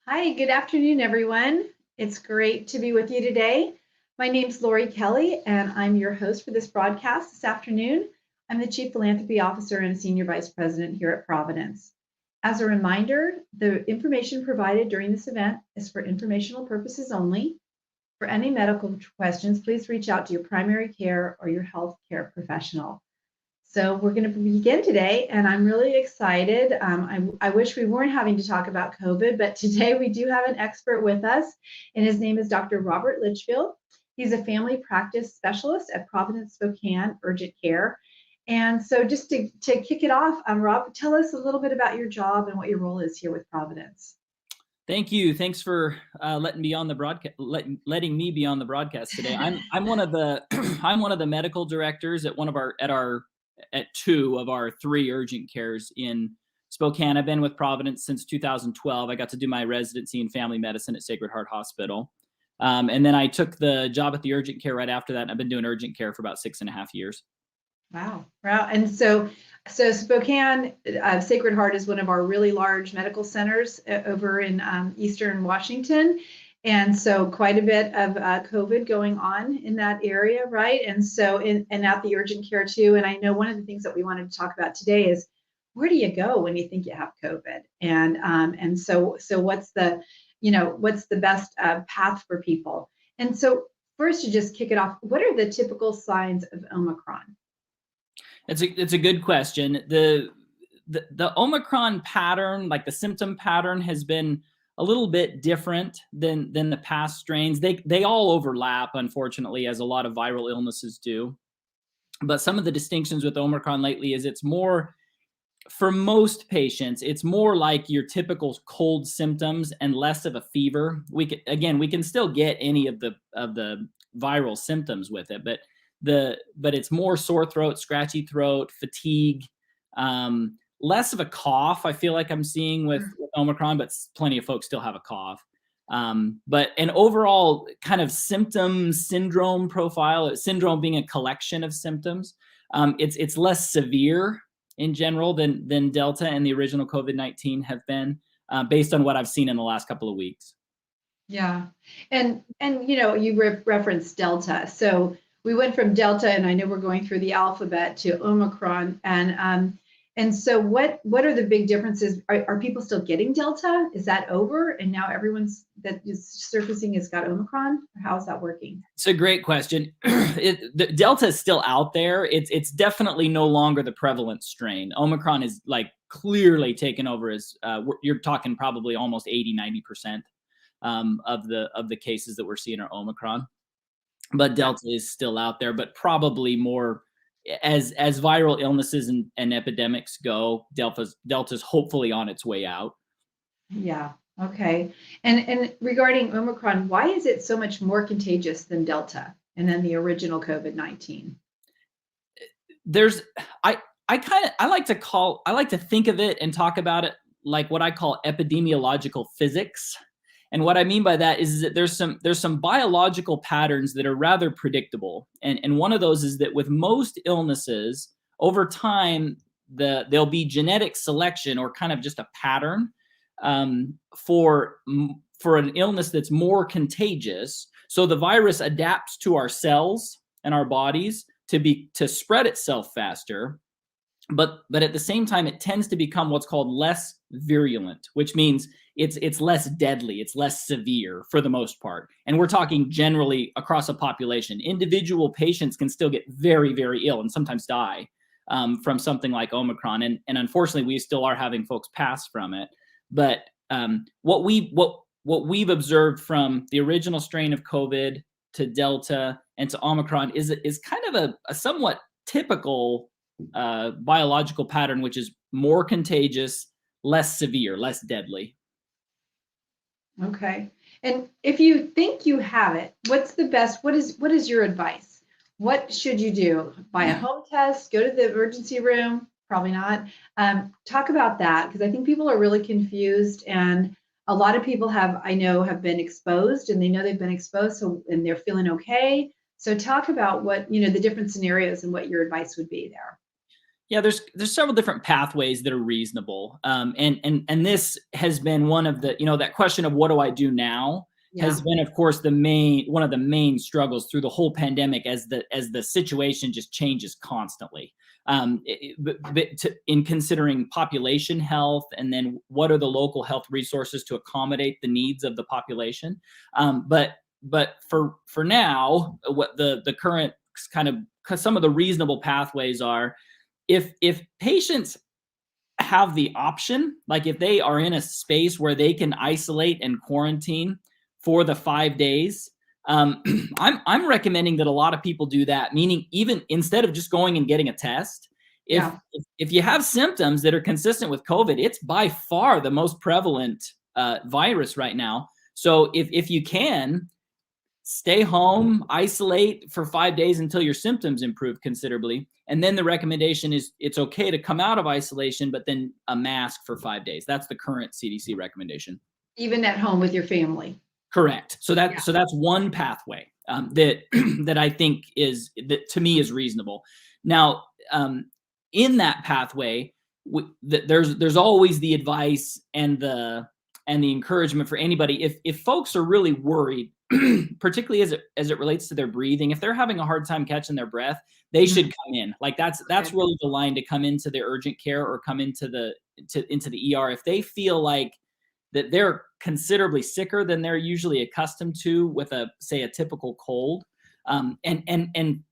Hi, good afternoon, everyone. It's great to be with you today. My name's Lori Kelly, and I'm your host for this broadcast this afternoon. I'm the Chief Philanthropy Officer and Senior Vice President here at Providence. As a reminder, the information provided during this event is for informational purposes only. For any medical questions, please reach out to your primary care or your health care professional. So we're going to begin today, and I'm really excited. I wish we weren't having to talk about COVID, but today we do have an expert with us, and his name is Dr. Robert Litchfield. He's a family practice specialist at Providence Spokane Urgent Care. And so just to kick it off, Rob, tell us a little bit about your job and what your role is here with Providence. Thank you. Thanks for letting me on the broadcast. Letting me be on the broadcast today. I'm one of the I'm one of the medical directors at two of our three urgent cares in Spokane. I've been with Providence since 2012. I got to do my residency in family medicine at Sacred Heart Hospital, and then I took the job at the urgent care right after that. And I've been doing urgent care for about 6.5 years. Wow. And so Spokane Sacred Heart is one of our really large medical centers over in Eastern Washington. And so quite a bit of COVID going on in that area, right? And so and at the urgent care too. And I know one of the things that we wanted to talk about today is where do you go when you think you have COVID? And so what's the best path for people? And so first, to just kick it off, what are the typical signs of Omicron? It's a good question. The Omicron pattern, like the symptom pattern, has been a little bit different than the past strains. They all overlap, unfortunately, as a lot of viral illnesses do. But some of the distinctions with Omicron lately is it's more, for most patients, it's more like your typical cold symptoms and less of a fever. We can still get any of the viral symptoms with it, but it's more sore throat, scratchy throat, fatigue, less of a cough. I feel like I'm seeing with Omicron, but plenty of folks still have a cough. But an overall kind of syndrome profile, syndrome being a collection of symptoms, it's less severe in general than Delta and the original COVID-19 have been, based on what I've seen in the last couple of weeks. Yeah, and you referenced Delta, so we went from Delta, and I know we're going through the alphabet, to Omicron, and so what are the big differences? Are people still getting Delta? Is that over, and now everyone's that is surfacing has got Omicron? Or how is that working? It's a great question. The Delta is still out there. It's definitely no longer the prevalent strain. Omicron is like clearly taken over as you're talking probably almost 80-90% of the cases that we're seeing are Omicron. But Delta is still out there, but probably more as viral illnesses and epidemics go. Delta's hopefully on its way out. Yeah. Okay. And regarding Omicron, why is it so much more contagious than Delta and then the original COVID-19? I like to think of it and talk about it like what I call epidemiological physics. And what I mean by that is that there's some biological patterns that are rather predictable. And one of those is that with most illnesses, over time, there'll be genetic selection or kind of just a pattern for an illness that's more contagious. So the virus adapts to our cells and our bodies to spread itself faster. But at the same time, it tends to become what's called less virulent, which means it's less deadly, it's less severe for the most part. And we're talking generally across a population. Individual patients can still get very, very ill and sometimes die from something like Omicron. And unfortunately, we still are having folks pass from it. But what we've observed from the original strain of COVID to Delta and to Omicron is kind of a somewhat typical biological pattern, which is more contagious, less severe, less deadly. Okay. And if you think you have it, what's the best? What is your advice? What should you do? Buy a home test, go to the emergency room? Probably not. Talk about that, because I think people are really confused, and a lot of people have been exposed, and they know they've been exposed, and they're feeling okay. So talk about what, the different scenarios and what your advice would be there. Yeah, there's several different pathways that are reasonable, and this has been one of the, that question of what do I do now has Yeah. been, of course, one of the main struggles through the whole pandemic as the situation just changes constantly. In considering population health, and then what are the local health resources to accommodate the needs of the population. But for now, what the current kind of some of the reasonable pathways are, if patients have the option, like if they are in a space where they can isolate and quarantine for the 5 days, I'm recommending that a lot of people do that. Meaning, even instead of just going and getting a test, if Yeah. if you have symptoms that are consistent with COVID, it's by far the most prevalent virus right now. So if you can, stay home, isolate for 5 days until your symptoms improve considerably. And then the recommendation is it's okay to come out of isolation, but then a mask for 5 days. That's the current CDC recommendation. Even at home with your family. Correct. So Yeah. that's one pathway that that I think that to me is reasonable. Now, in that pathway, there's always the advice and the encouragement for anybody, if folks are really worried, particularly as it relates to their breathing, if they're having a hard time catching their breath, they should come in. Like that's Okay. really the line to come into the urgent care or come into the ER if they feel like that they're considerably sicker than they're usually accustomed to with a typical cold. And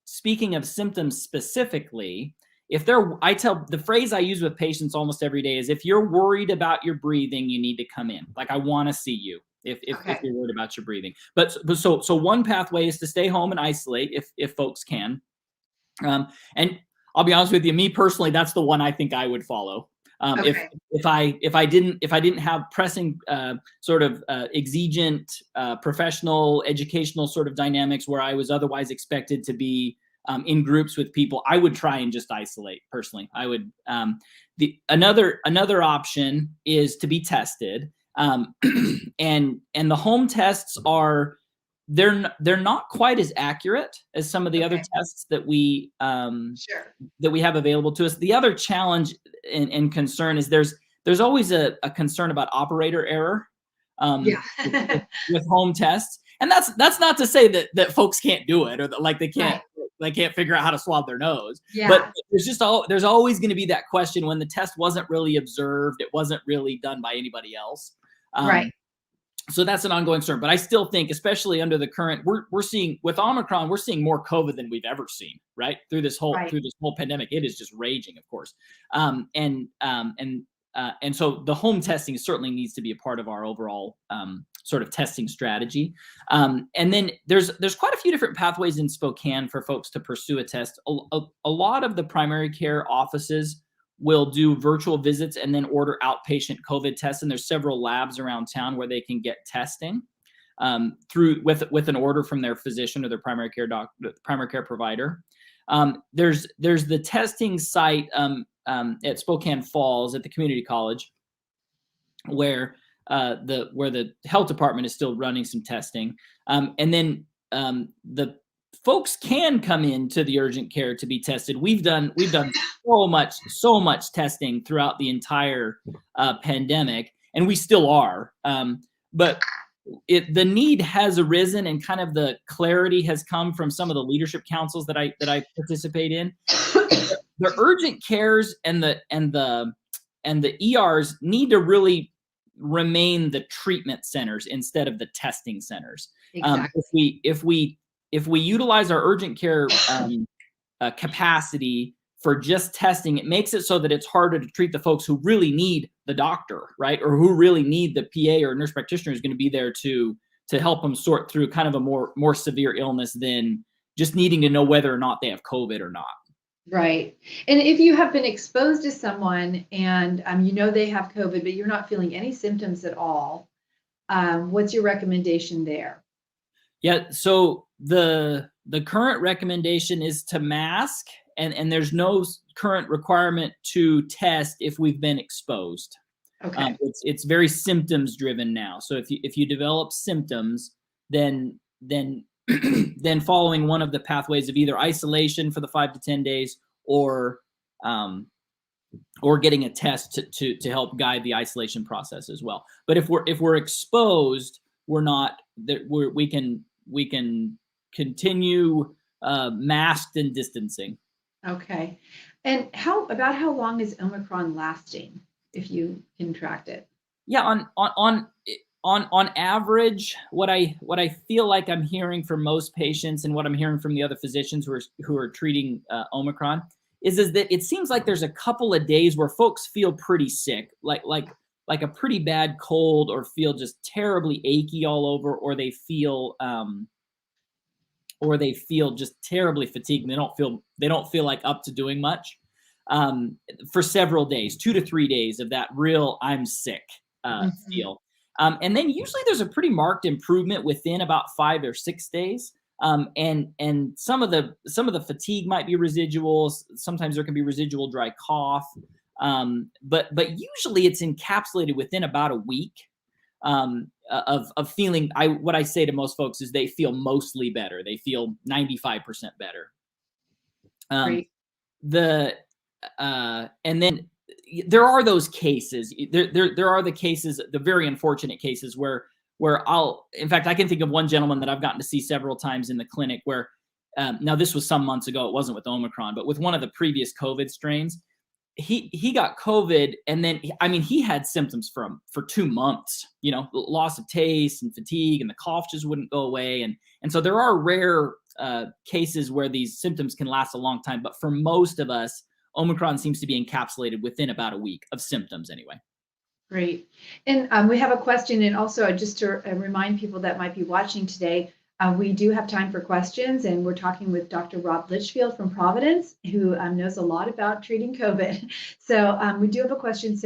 speaking of symptoms specifically, the phrase I use with patients almost every day is, if you're worried about your breathing, you need to come in. Like, I want to see you if Okay. you're worried about your breathing. But so one pathway is to stay home and isolate if folks can. And I'll be honest with you, me personally, that's the one I think I would follow. Okay. If I didn't have pressing sort of exigent professional educational sort of dynamics where I was otherwise expected to be in groups with people, I would try and just isolate personally. I would. Another option is to be tested, and the home tests are, they're not quite as accurate as some of the other Okay. tests that we Sure. have available to us. The other challenge and concern is there's always a concern about operator error Yeah. with home tests. And that's not to say that folks can't do it, or that like they Right. can't figure out how to swab their nose. Yeah. But there's always going to be that question when the test wasn't really observed, it wasn't really done by anybody else. Right. So that's an ongoing concern. But I still think, especially under the current, we're seeing with Omicron, we're seeing more COVID than we've ever seen, right? Through this whole Right. pandemic, it is just raging, of course. And so the home testing certainly needs to be a part of our overall sort of testing strategy. And then there's quite a few different pathways in Spokane for folks to pursue a test. A lot of the primary care offices will do virtual visits and then order outpatient COVID tests. And there's several labs around town where they can get testing through with an order from their physician or their primary care provider. There's the testing site at Spokane Falls at the community college, where the health department is still running some testing, and then the folks can come into the urgent care to be tested. We've done so much testing throughout the entire pandemic, and we still are. But the need has arisen, and kind of the clarity has come from some of the leadership councils that I participate in. The urgent cares and the ERs need to really remain the treatment centers instead of the testing centers. Exactly. If we utilize our urgent care capacity for just testing, it makes it so that it's harder to treat the folks who really need the doctor, right? Or who really need the PA or nurse practitioner who's going to be there to help them sort through kind of a more severe illness than just needing to know whether or not they have COVID or not. Right. And if you have been exposed to someone and you know they have COVID, but you're not feeling any symptoms at all, what's your recommendation there? Yeah. So the current recommendation is to mask, and there's no current requirement to test if we've been exposed. Okay. It's very symptoms driven now. So if you develop symptoms, then then following one of the pathways of either isolation for the 5 to 10 days or or getting a test to help guide the isolation process as well. But if we're exposed, we're not that we can continue masked and distancing. Okay. And how long is Omicron lasting, if you can track it? Yeah, on average, what I feel like I'm hearing from most patients and what I'm hearing from the other physicians who are treating Omicron is that it seems like there's a couple of days where folks feel pretty sick, like a pretty bad cold, or feel just terribly achy all over, or they feel just terribly fatigued. And they don't feel like up to doing much for several days, 2 to 3 days of that real I'm sick feel. And then usually there's a pretty marked improvement within about 5 or 6 days. And some of the fatigue might be residual. Sometimes there can be residual dry cough. But usually it's encapsulated within about a week of feeling. What I say to most folks is they feel mostly better. They feel 95% better. Great. And then there are those cases. There are the cases, the very unfortunate cases where in fact, I can think of one gentleman that I've gotten to see several times in the clinic where, now this was some months ago, it wasn't with Omicron, but with one of the previous COVID strains, he got COVID, and then he had symptoms for 2 months, loss of taste and fatigue, and the cough just wouldn't go away. And so there are rare cases where these symptoms can last a long time, but for most of us, Omicron seems to be encapsulated within about a week of symptoms anyway. Great. And we have a question, and also just to remind people that might be watching today, we do have time for questions, and we're talking with Dr. Rob Litchfield from Providence, who knows a lot about treating COVID. So we do have a question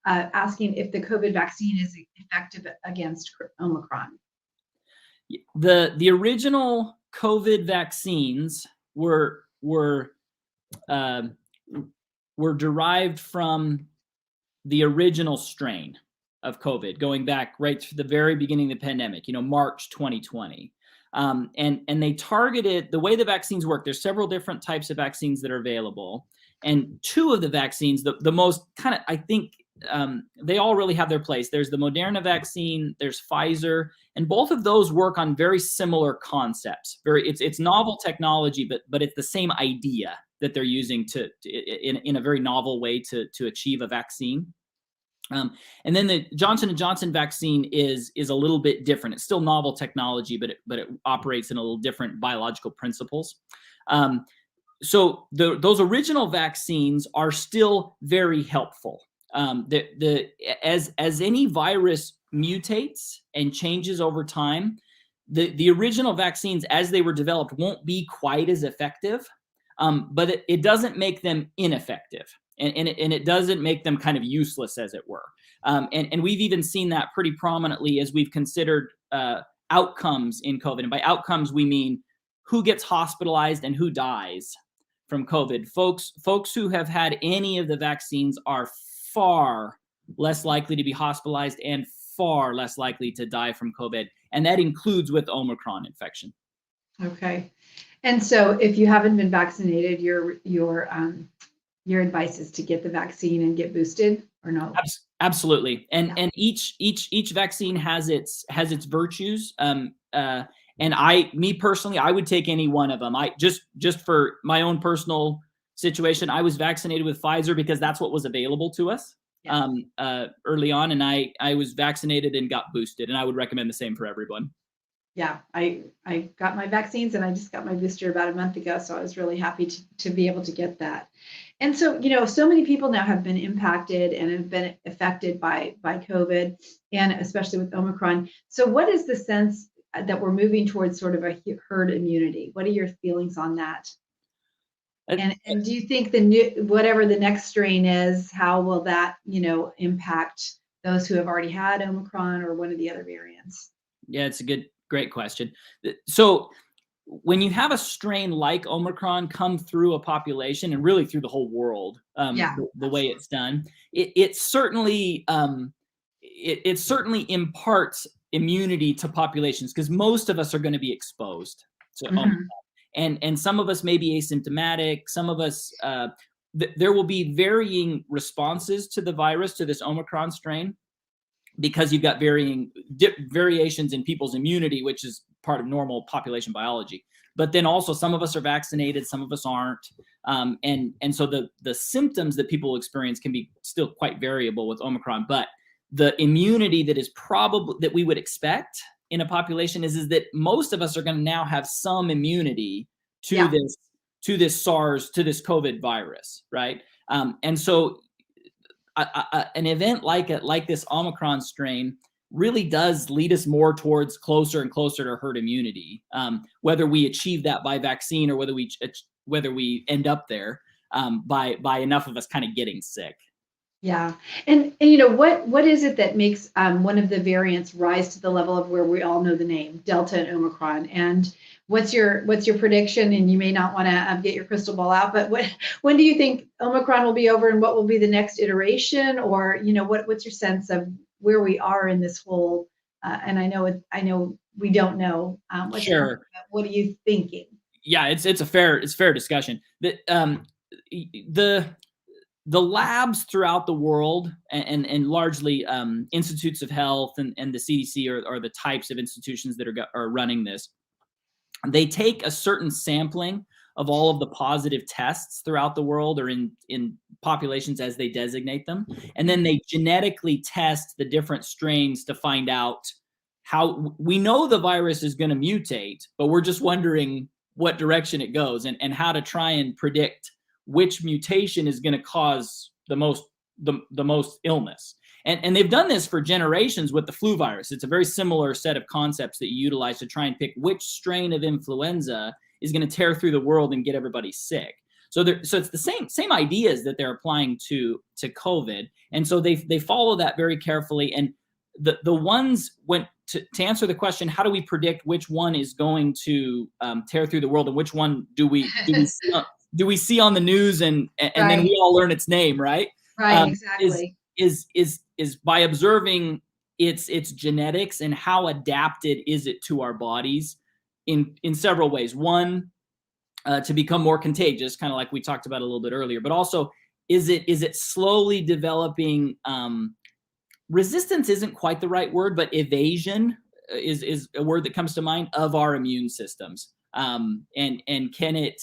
asking if the COVID vaccine is effective against Omicron. The original COVID vaccines were derived from the original strain of COVID, going back right to the very beginning of the pandemic, March 2020. And they targeted, the way the vaccines work, there's several different types of vaccines that are available. And 2 of the vaccines, the most kind of, I think, they all really have their place. There's the Moderna vaccine, there's Pfizer, and both of those work on very similar concepts. It's novel technology, but it's the same idea that they're using in a very novel way to achieve a vaccine. And then the Johnson & Johnson vaccine is a little bit different. It's still novel technology, but it operates in a little different biological principles. So those original vaccines are still very helpful. As any virus mutates and changes over time, the original vaccines, as they were developed, won't be quite as effective, but it doesn't make them ineffective, and it doesn't make them kind of useless, as it were. And we've even seen that pretty prominently as we've considered outcomes in COVID. And by outcomes, we mean who gets hospitalized and who dies from COVID. Folks who have had any of the vaccines are far less likely to be hospitalized and far less likely to die from COVID. And that includes with Omicron infection. Okay. And so if you haven't been vaccinated, your advice is to get the vaccine and get boosted, or no? Absolutely. And each vaccine has its virtues. And me personally, I would take any one of them. I just for my own personal situation, I was vaccinated with Pfizer because that's what was available to us early on. And I was vaccinated and got boosted, and I would recommend the same for everyone. Yeah, I got my vaccines, and I just got my booster about a month ago. So I was really happy to be able to get that. And so, so many people now have been impacted and have been affected by COVID, and especially with Omicron. So what is the sense that we're moving towards sort of a herd immunity? What are your feelings on that? And do you think whatever the next strain is, how will that, impact those who have already had Omicron or one of the other variants? Yeah, it's a great question. So when you have a strain like Omicron come through a population and really through the whole world, the way it's done, it certainly imparts immunity to populations, because most of us are going to be exposed to Omicron. And some of us may be asymptomatic. Some of us there will be varying responses to the virus, to this Omicron strain, because you've got variations in people's immunity, which is part of normal population biology. But then also some of us are vaccinated, some of us aren't. And so the symptoms that people experience can be still quite variable with Omicron. But the immunity that is probably that we would expect in a population is that most of us are going to now have some immunity to this SARS, to this COVID virus, right? And so an event like this Omicron strain really does lead us more towards closer and closer to herd immunity, whether we achieve that by vaccine or whether we end up there by enough of us kind of getting sick. Yeah. And what is it that makes one of the variants rise to the level of where we all know the name, Delta and Omicron? And what's your prediction? And you may not want to get your crystal ball out, but when do you think Omicron will be over, and what will be the next iteration? Or what's your sense of where we are in this whole? And I know we don't know. Sure. What are you thinking? Yeah, it's a fair discussion. The labs throughout the world and largely institutes of health and the CDC are the types of institutions that are running this. They take a certain sampling of all of the positive tests throughout the world or in populations as they designate them. And then they genetically test the different strains to find out how. We know the virus is going to mutate, but we're just wondering what direction it goes and how to try and predict which mutation is going to cause the most illness. And they've done this for generations with the flu virus. It's a very similar set of concepts that you utilize to try and pick which strain of influenza is going to tear through the world and get everybody sick. So it's the same ideas that they're applying to COVID. And so they follow that very carefully. And the ones went to answer the question, how do we predict which one is going to tear through the world and which one do we see on the news and right. Then we all learn its name, right? Right, exactly. Is by observing its genetics and how adapted is it to our bodies in several ways. One, to become more contagious, kind of like we talked about a little bit earlier, but also is it slowly developing resistance isn't quite the right word, but evasion is a word that comes to mind of our immune systems. And can it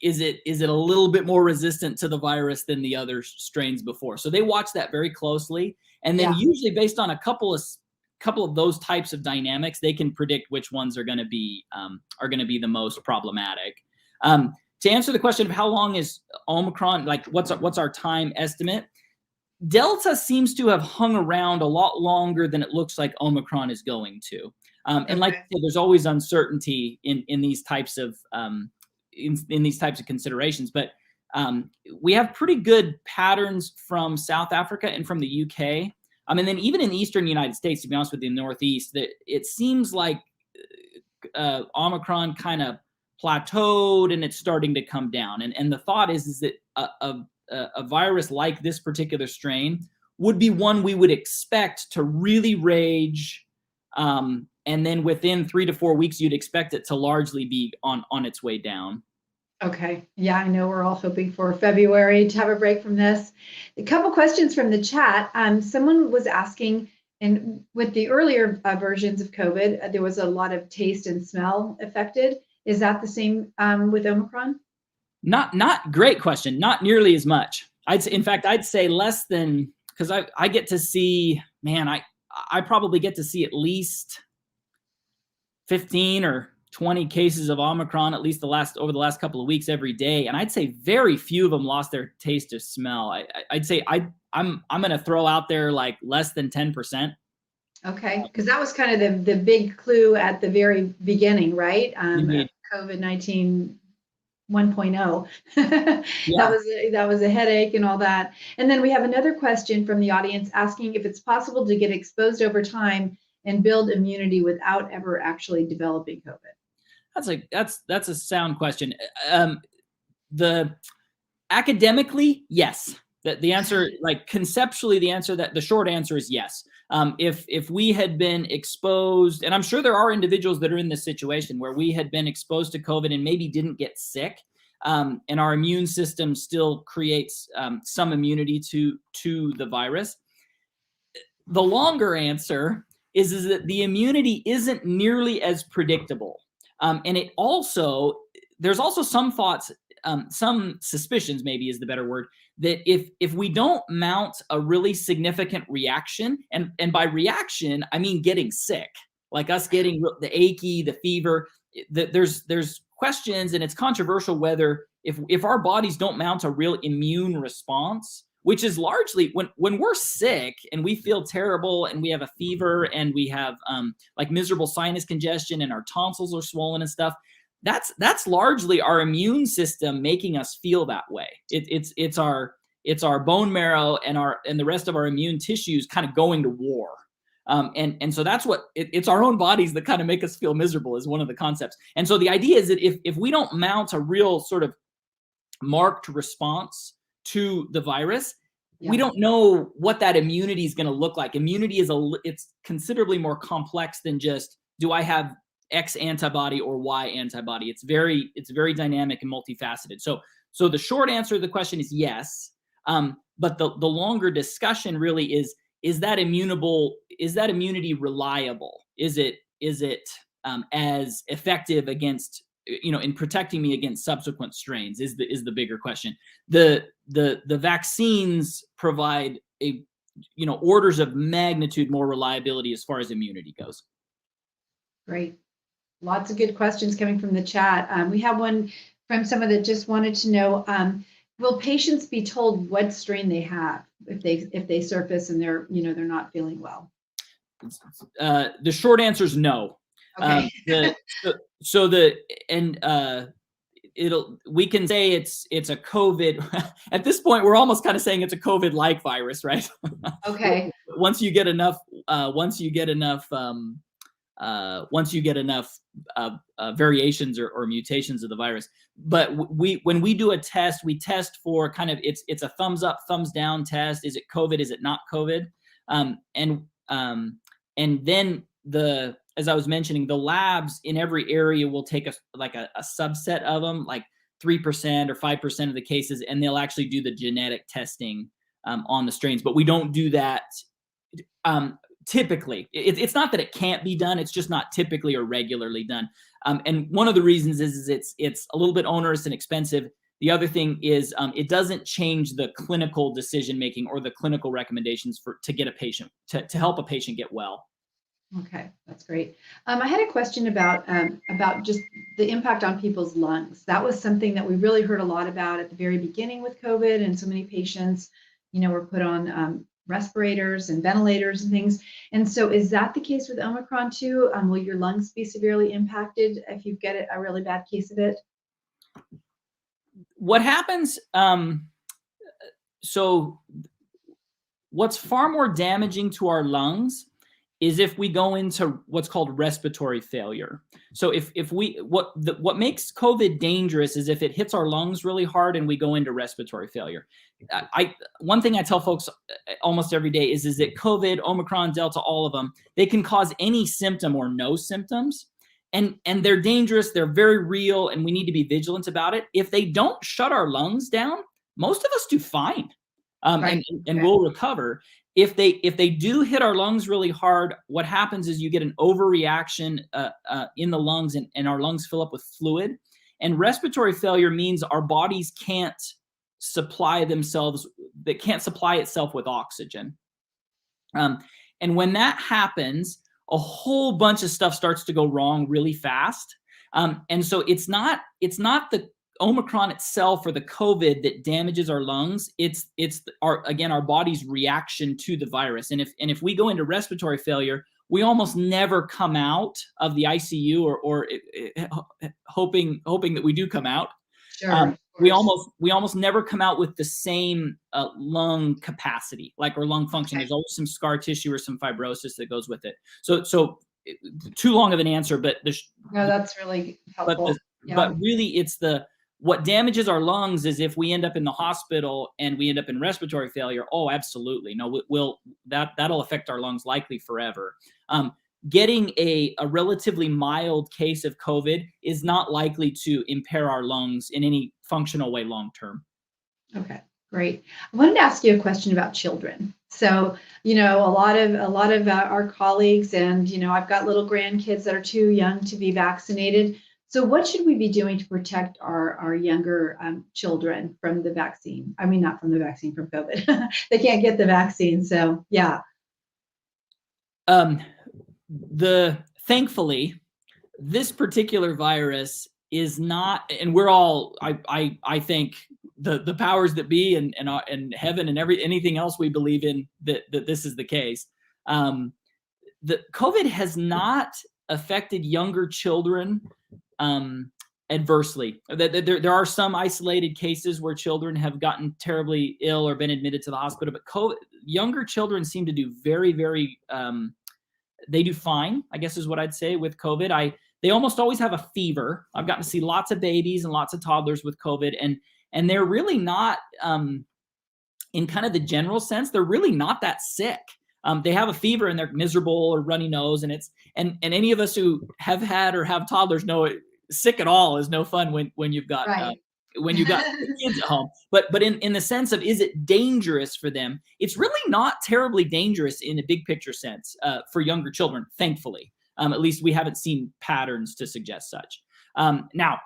is it a little bit more resistant to the virus than the other strains before? So they watch that very closely, and then usually based on a couple of those types of dynamics, they can predict which ones are going to be the most problematic. To answer the question of how long is Omicron, like what's our time estimate? Delta seems to have hung around a lot longer than it looks like Omicron is going to. And like I said, there's always uncertainty in these types of in these types of considerations, but we have pretty good patterns from South Africa and from the UK. And then even in the Eastern United States, to be honest with you, the Northeast, that it seems like Omicron kind of plateaued and it's starting to come down. And the thought is that a virus like this particular strain would be one we would expect to really rage. And then within 3 to 4 weeks, you'd expect it to largely be on its way down. Okay. Yeah, I know we're all hoping for February to have a break from this. A couple questions from the chat. Someone was asking, and with the earlier versions of COVID, there was a lot of taste and smell affected. Is that the same with Omicron? Not great question. Not nearly as much. I'd say less than, because I get to see, I probably get to see at least 15 or 20 cases of Omicron, at least over the last couple of weeks every day. And I'd say very few of them lost their taste or smell. I'd say I'm going to throw out there like less than 10%. Okay. Because that was kind of the big clue at the very beginning, right? COVID-19 1.0. That was a headache and all that. And then we have another question from the audience asking if it's possible to get exposed over time and build immunity without ever actually developing COVID. That's a sound question. Academically, yes. The answer, like conceptually, the short answer is yes. If we had been exposed, and I'm sure there are individuals that are in this situation where we had been exposed to COVID and maybe didn't get sick, and our immune system still creates some immunity to the virus. The longer answer is that the immunity isn't nearly as predictable. And there's also some thoughts, some suspicions maybe is the better word, that if we don't mount a really significant reaction, and by reaction, I mean getting sick, like us getting the achy, the fever, there's questions, and it's controversial whether if our bodies don't mount a real immune response, which is largely when we're sick and we feel terrible and we have a fever and we have like miserable sinus congestion and our tonsils are swollen and stuff. That's largely our immune system making us feel that way. It's our bone marrow and the rest of our immune tissues kind of going to war. And so that's what it's our own bodies that kind of make us feel miserable is one of the concepts. And so the idea is that if we don't mount a real sort of marked response to the virus, we don't know what that immunity is going to look like. Immunity it's considerably more complex than just, do I have X antibody or Y antibody? It's very dynamic and multifaceted. So the short answer to the question is yes. But the longer discussion really is that immunity reliable? Is it as effective against, in protecting me against subsequent strains is the bigger question. The vaccines provide orders of magnitude more reliability as far as immunity goes. Great. Lots of good questions coming from the chat. We have one from someone that just wanted to know, will patients be told what strain they have if they surface and they're not feeling well? The short answer is no. Okay. We can say it's a COVID. At this point, we're almost kind of saying it's a COVID-like virus, right? Okay. Once you get enough variations or mutations of the virus. But when we do a test, we test for kind of it's a thumbs up, thumbs down test. Is it COVID? Is it not COVID? And then as I was mentioning, the labs in every area will take a subset of them, like 3% or 5% of the cases, and they'll actually do the genetic testing on the strains. But we don't do that typically. It's not that it can't be done; it's just not typically or regularly done. And one of the reasons is it's a little bit onerous and expensive. The other thing is it doesn't change the clinical decision making or the clinical recommendations to get a patient to help a patient get well. Okay, that's great. I had a question about just the impact on people's lungs. That was something that we really heard a lot about at the very beginning with COVID, and so many patients, were put on respirators and ventilators and things. And so, is that the case with Omicron too? Will your lungs be severely impacted if you get a really bad case of it? What happens? So, what's far more damaging to our lungs is if we go into what's called respiratory failure. So what makes COVID dangerous is if it hits our lungs really hard and we go into respiratory failure. One thing I tell folks almost every day is that COVID, Omicron, Delta, all of them, they can cause any symptom or no symptoms. And they're dangerous, they're very real, and we need to be vigilant about it. If they don't shut our lungs down, most of us do fine. Right. And we'll recover. If they do hit our lungs really hard, what happens is you get an overreaction in the lungs, and our lungs fill up with fluid. And respiratory failure means our bodies can't supply itself with oxygen. And when that happens, a whole bunch of stuff starts to go wrong really fast. And so it's not the Omicron itself or the COVID that damages our lungs. It's our body's reaction to the virus. And if we go into respiratory failure, we almost never come out of the ICU or hoping that we do come out. Sure. We almost never come out with the same lung capacity, like our lung function. Okay. There's always some scar tissue or some fibrosis that goes with it. So too long of an answer, but no, that's really helpful. But really, what damages our lungs is if we end up in the hospital and we end up in respiratory failure. Oh, absolutely. No, that'll affect our lungs likely forever. Getting a relatively mild case of COVID is not likely to impair our lungs in any functional way long term. Okay, great. I wanted to ask you a question about children. So, a lot of our colleagues, and I've got little grandkids that are too young to be vaccinated. So, what should we be doing to protect our younger children from the vaccine? I mean, not from the vaccine, from COVID. They can't get the vaccine. So, yeah. Thankfully, this particular virus is not, and we're all, I think the powers that be and heaven and anything else we believe in that this is the case. The COVID has not affected younger children adversely. There are some isolated cases where children have gotten terribly ill or been admitted to the hospital, but younger children seem to do very, very, they do fine, I guess is what I'd say with COVID. They almost always have a fever. I've gotten to see lots of babies and lots of toddlers with COVID, and they're really not, in kind of the general sense, they're really not that sick. They have a fever and they're miserable or runny nose, and any of us who have had or have toddlers know it, sick at all is no fun when you've got Right. when you've got kids at home. But in the sense of, is it dangerous for them? It's really not terribly dangerous in a big picture sense for younger children, thankfully. At least we haven't seen patterns to suggest such. Now,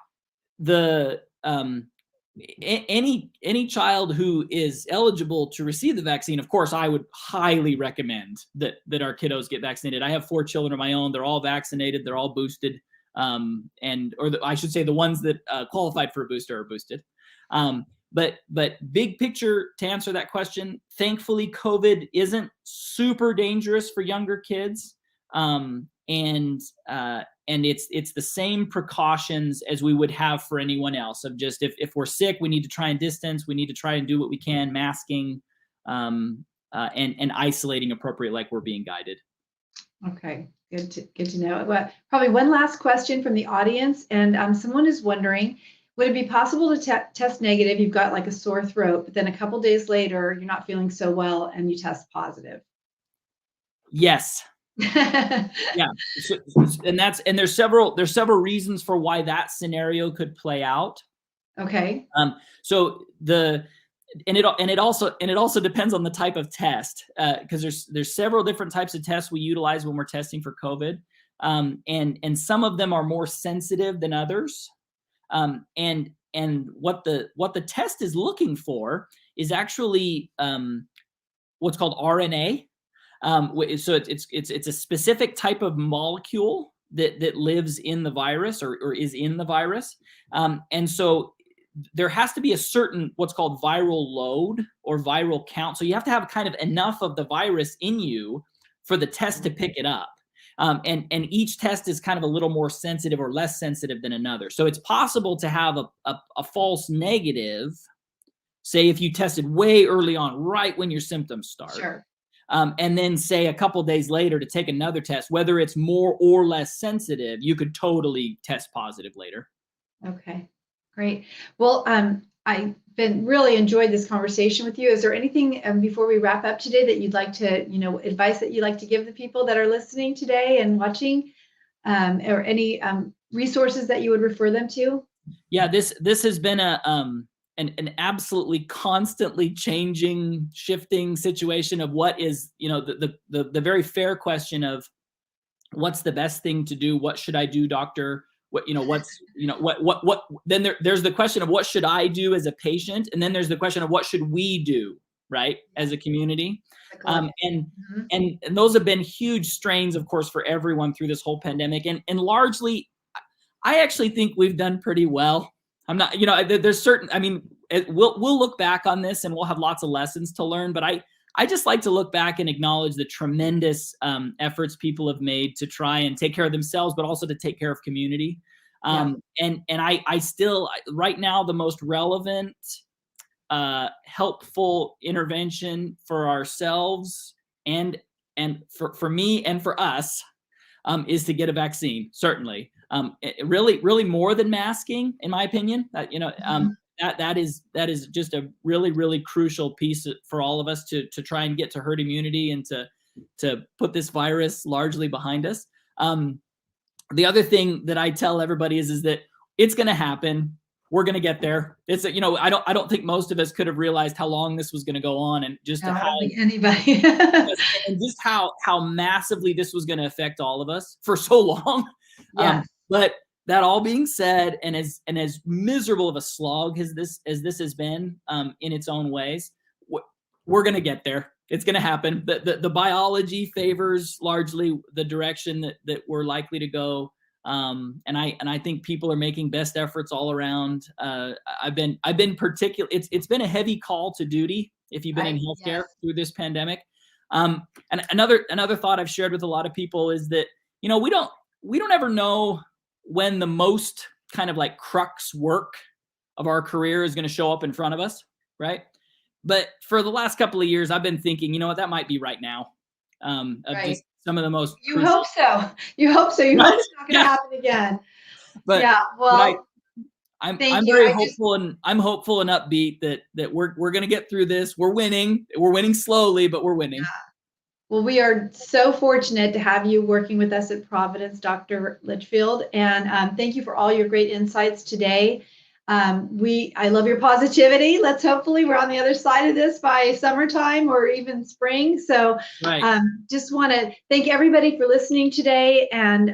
any child who is eligible to receive the vaccine, of course, I would highly recommend that our kiddos get vaccinated. I have 4 children of my own. They're all vaccinated. They're all boosted. I should say the ones that qualified for a booster are boosted. But big picture, to answer that question, thankfully, COVID isn't super dangerous for younger kids. And it's the same precautions as we would have for anyone else, of just if we're sick, we need to try and distance, we need to try and do what we can, masking, and isolating appropriate, like we're being guided. Okay, good to know. Well, probably one last question from the audience, and someone is wondering, would it be possible to test negative? You've got like a sore throat, but then a couple days later, you're not feeling so well, and you test positive. Yes. Yeah. And there's several reasons for why that scenario could play out. Okay. So it also depends on the type of test, because there's several different types of tests we utilize when we're testing for COVID, and some of them are more sensitive than others, and what the test is looking for is actually what's called RNA. So it's a specific type of molecule that lives in the virus or is in the virus, and so there has to be a certain what's called viral load or viral count. So you have to have kind of enough of the virus in you for the test to pick it up. And each test is kind of a little more sensitive or less sensitive than another. So it's possible to have a false negative, say if you tested way early on, right when your symptoms start. Sure. And then say a couple days later to take another test, whether it's more or less sensitive, you could totally test positive later. Okay, great. Well, I've been really enjoyed this conversation with you. Is there anything before we wrap up today that you'd like to, advice that you'd like to give the people that are listening today and watching, or any resources that you would refer them to? Yeah, this has been an absolutely constantly changing, shifting situation of what is, the very fair question of what's the best thing to do? What should I do, doctor? Then there's the question of what should I do as a patient? And then there's the question of what should we do, right, as a community? And those have been huge strains, of course, for everyone through this whole pandemic. And largely, I actually think we've done pretty well. I'm not, there's certain, we'll look back on this and we'll have lots of lessons to learn, but I just like to look back and acknowledge the tremendous efforts people have made to try and take care of themselves, but also to take care of community. And I still, right now, the most relevant, helpful intervention for ourselves and for me and for us is to get a vaccine, certainly. Really more than masking, in my opinion. That is just a really, really crucial piece for all of us to try and get to herd immunity and to put this virus largely behind us. The other thing that I tell everybody is that it's going to happen. we're going to get there. It's I don't think most of us could have realized how long this was going to go on, and just No, I how don't think anybody. and just how massively this was going to affect all of us for so long. Yeah. But that all being said, and as miserable of a slog as this has been in its own ways, we're going to get there. It's going to happen. The biology favors largely the direction that we're likely to go. And I think people are making best efforts all around. I've been particular. It's been a heavy call to duty if you've been in healthcare through this pandemic. And another thought I've shared with a lot of people is that, we don't ever know when the most kind of like crux work of our career is going to show up in front of us, right? But for the last couple of years, I've been thinking, that might be right now. Just some of the most. You hope so. You hope so. You hope it's not going to happen again. But yeah. Well, I'm very hopeful, and I'm hopeful and upbeat that we're going to get through this. We're winning. We're winning slowly, but we're winning. Yeah. Well, we are so fortunate to have you working with us at Providence, Dr. Litchfield, and thank you for all your great insights today. I love your positivity. Let's hopefully we're on the other side of this by summertime or even spring. So just want to thank everybody for listening today and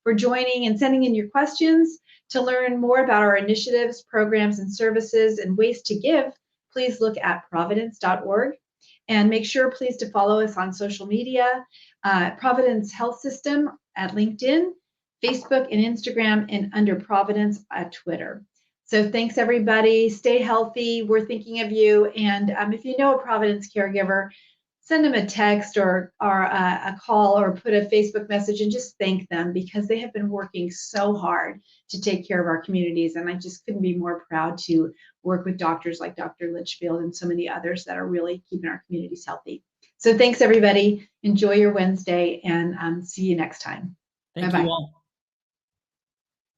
for joining and sending in your questions. To learn more about our initiatives, programs, and services and ways to give, please look at providence.org. And make sure, please, to follow us on social media, Providence Health System at LinkedIn, Facebook, and Instagram, and under Providence at Twitter. So thanks, everybody. Stay healthy. We're thinking of you. And if you know a Providence caregiver, send them a text or a call or put a Facebook message and just thank them, because they have been working so hard to take care of our communities. And I just couldn't be more proud to work with doctors like Dr. Litchfield and so many others that are really keeping our communities healthy. So thanks, everybody. Enjoy your Wednesday, and see you next time. Thank you all.